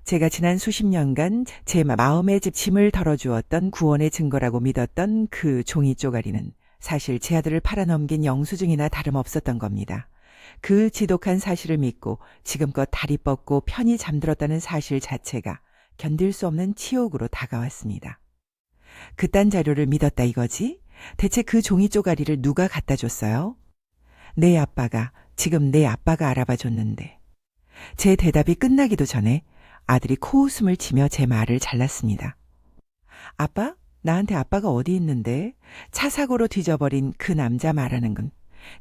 제가 지난 수십 년간 제 마음의 짐을 덜어주었던 구원의 증거라고 믿었던 그 종이 쪼가리는 사실 제 아들을 팔아넘긴 영수증이나 다름없었던 겁니다. 그 지독한 사실을 믿고 지금껏 다리 뻗고 편히 잠들었다는 사실 자체가 견딜 수 없는 치욕으로 다가왔습니다. 그딴 자료를 믿었다 이거지? 대체 그 종이 쪼가리를 누가 갖다 줬어요? 지금 내 아빠가 알아봐 줬는데. 제 대답이 끝나기도 전에 아들이 코웃음을 치며 제 말을 잘랐습니다. 아빠? 나한테 아빠가 어디 있는데? 차 사고로 뒤져버린 그 남자 말하는 건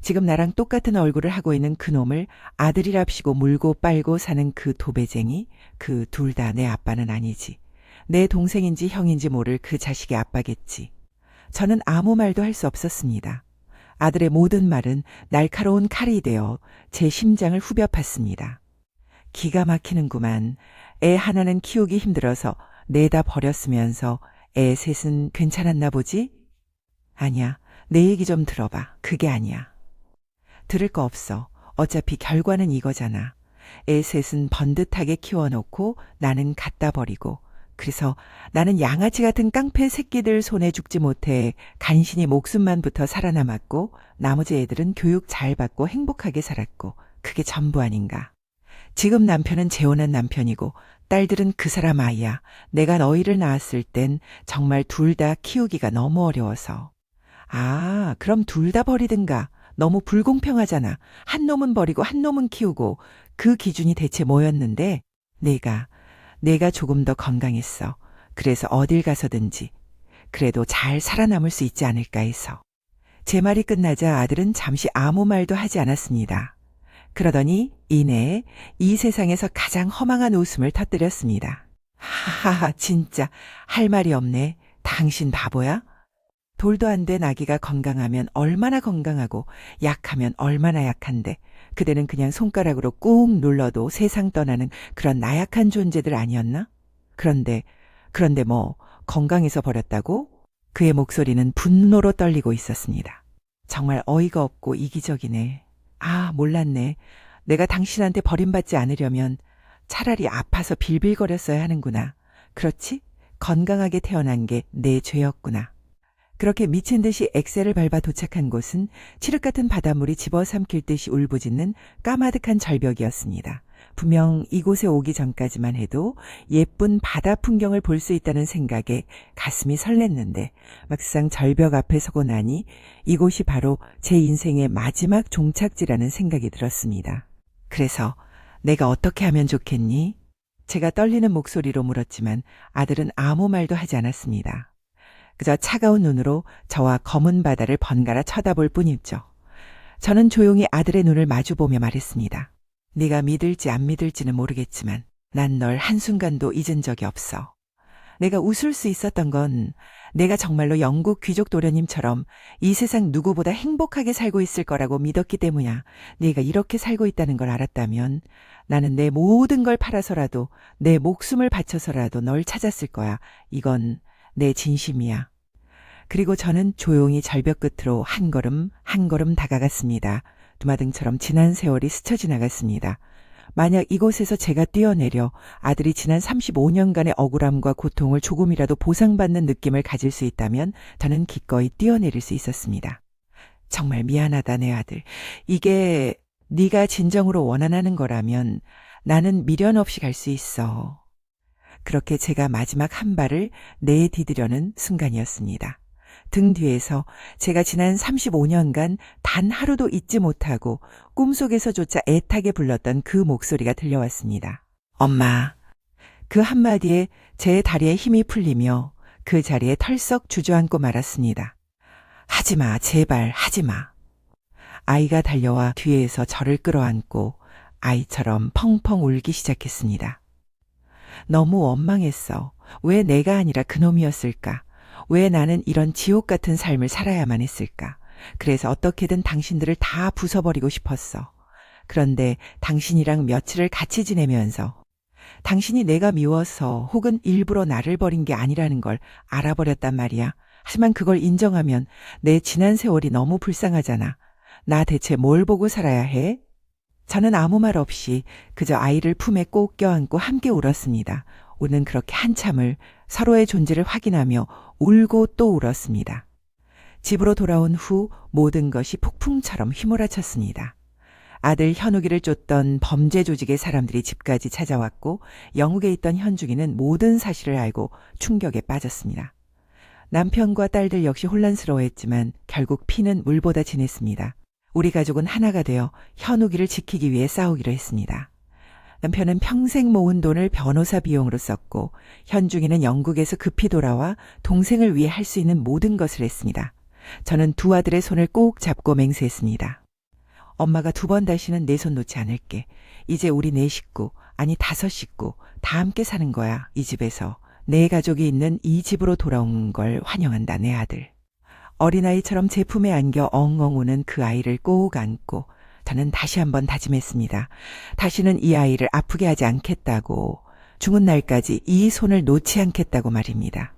지금 나랑 똑같은 얼굴을 하고 있는 그 놈을 아들이랍시고 물고 빨고 사는 그 도배쟁이, 그 둘 다 내 아빠는 아니지. 내 동생인지 형인지 모를 그 자식의 아빠겠지. 저는 아무 말도 할 수 없었습니다. 아들의 모든 말은 날카로운 칼이 되어 제 심장을 후벼 팠습니다. 기가 막히는구만. 애 하나는 키우기 힘들어서 내다 버렸으면서 애 셋은 괜찮았나 보지? 아니야. 내 얘기 좀 들어봐. 그게 아니야. 들을 거 없어. 어차피 결과는 이거잖아. 애 셋은 번듯하게 키워놓고 나는 갖다 버리고 그래서 나는 양아치 같은 깡패 새끼들 손에 죽지 못해 간신히 목숨만 붙어 살아남았고 나머지 애들은 교육 잘 받고 행복하게 살았고 그게 전부 아닌가. 지금 남편은 재혼한 남편이고 딸들은 그 사람 아이야. 내가 너희를 낳았을 땐 정말 둘 다 키우기가 너무 어려워서. 그럼 둘 다 버리든가. 너무 불공평하잖아. 한 놈은 버리고 한 놈은 키우고 그 기준이 대체 뭐였는데 내가 조금 더 건강했어. 그래서 어딜 가서든지 그래도 잘 살아남을 수 있지 않을까 해서. 제 말이 끝나자 아들은 잠시 아무 말도 하지 않았습니다. 그러더니 이내에 이 세상에서 가장 허망한 웃음을 터뜨렸습니다. 하하하, 진짜 할 말이 없네. 당신 바보야? 돌도 안 된 아기가 건강하면 얼마나 건강하고 약하면 얼마나 약한데 그대는 그냥 손가락으로 꾹 눌러도 세상 떠나는 그런 나약한 존재들 아니었나? 그런데 뭐 건강해서 버렸다고? 그의 목소리는 분노로 떨리고 있었습니다. 정말 어이가 없고 이기적이네. 아, 몰랐네. 내가 당신한테 버림받지 않으려면 차라리 아파서 빌빌거렸어야 하는구나. 그렇지? 건강하게 태어난 게 내 죄였구나. 그렇게 미친 듯이 엑셀을 밟아 도착한 곳은 칠흑 같은 바닷물이 집어삼킬 듯이 울부짖는 까마득한 절벽이었습니다. 분명 이곳에 오기 전까지만 해도 예쁜 바다 풍경을 볼 수 있다는 생각에 가슴이 설렜는데 막상 절벽 앞에 서고 나니 이곳이 바로 제 인생의 마지막 종착지라는 생각이 들었습니다. 그래서 내가 어떻게 하면 좋겠니? 제가 떨리는 목소리로 물었지만 아들은 아무 말도 하지 않았습니다. 그저 차가운 눈으로 저와 검은 바다를 번갈아 쳐다볼 뿐이죠. 저는 조용히 아들의 눈을 마주보며 말했습니다. 네가 믿을지 안 믿을지는 모르겠지만 난 널 한순간도 잊은 적이 없어. 내가 웃을 수 있었던 건 내가 정말로 영국 귀족 도련님처럼 이 세상 누구보다 행복하게 살고 있을 거라고 믿었기 때문이야. 네가 이렇게 살고 있다는 걸 알았다면 나는 내 모든 걸 팔아서라도 내 목숨을 바쳐서라도 널 찾았을 거야. 이건 내 진심이야. 그리고 저는 조용히 절벽 끝으로 한 걸음 한 걸음 다가갔습니다. 두마등처럼 지난 세월이 스쳐 지나갔습니다. 만약 이곳에서 제가 뛰어내려 아들이 지난 35년간의 억울함과 고통을 조금이라도 보상받는 느낌을 가질 수 있다면 저는 기꺼이 뛰어내릴 수 있었습니다. 정말 미안하다, 내 아들. 이게 네가 진정으로 원하는 거라면 나는 미련 없이 갈 수 있어. 그렇게 제가 마지막 한 발을 내디디려는 순간이었습니다. 등 뒤에서 제가 지난 35년간 단 하루도 잊지 못하고 꿈속에서조차 애타게 불렀던 그 목소리가 들려왔습니다. 엄마. 그 한마디에 제 다리에 힘이 풀리며 그 자리에 털썩 주저앉고 말았습니다. 하지마, 제발 하지마. 아이가 달려와 뒤에서 저를 끌어안고 아이처럼 펑펑 울기 시작했습니다. 너무 원망했어. 왜 내가 아니라 그놈이었을까? 왜 나는 이런 지옥 같은 삶을 살아야만 했을까? 그래서 어떻게든 당신들을 다 부숴버리고 싶었어. 그런데 당신이랑 며칠을 같이 지내면서 당신이 내가 미워서 혹은 일부러 나를 버린 게 아니라는 걸 알아버렸단 말이야. 하지만 그걸 인정하면 내 지난 세월이 너무 불쌍하잖아. 나 대체 뭘 보고 살아야 해? 저는 아무 말 없이 그저 아이를 품에 꼭 껴안고 함께 울었습니다. 우리는 그렇게 한참을 서로의 존재를 확인하며 울고 또 울었습니다. 집으로 돌아온 후 모든 것이 폭풍처럼 휘몰아쳤습니다. 아들 현욱이를 쫓던 범죄 조직의 사람들이 집까지 찾아왔고 영국에 있던 현중이는 모든 사실을 알고 충격에 빠졌습니다. 남편과 딸들 역시 혼란스러워했지만 결국 피는 물보다 진했습니다. 우리 가족은 하나가 되어 현욱이를 지키기 위해 싸우기로 했습니다. 남편은 평생 모은 돈을 변호사 비용으로 썼고 현중이는 영국에서 급히 돌아와 동생을 위해 할 수 있는 모든 것을 했습니다. 저는 두 아들의 손을 꼭 잡고 맹세했습니다. 엄마가 두 번 다시는 내 손 놓지 않을게. 이제 우리 네 식구, 아니 5식구 다 함께 사는 거야. 이 집에서. 내 가족이 있는 이 집으로 돌아온 걸 환영한다, 내 아들. 어린아이처럼 제 품에 안겨 엉엉 우는 그 아이를 꼭 안고 저는 다시 한번 다짐했습니다. 다시는 이 아이를 아프게 하지 않겠다고, 죽은 날까지 이 손을 놓지 않겠다고 말입니다.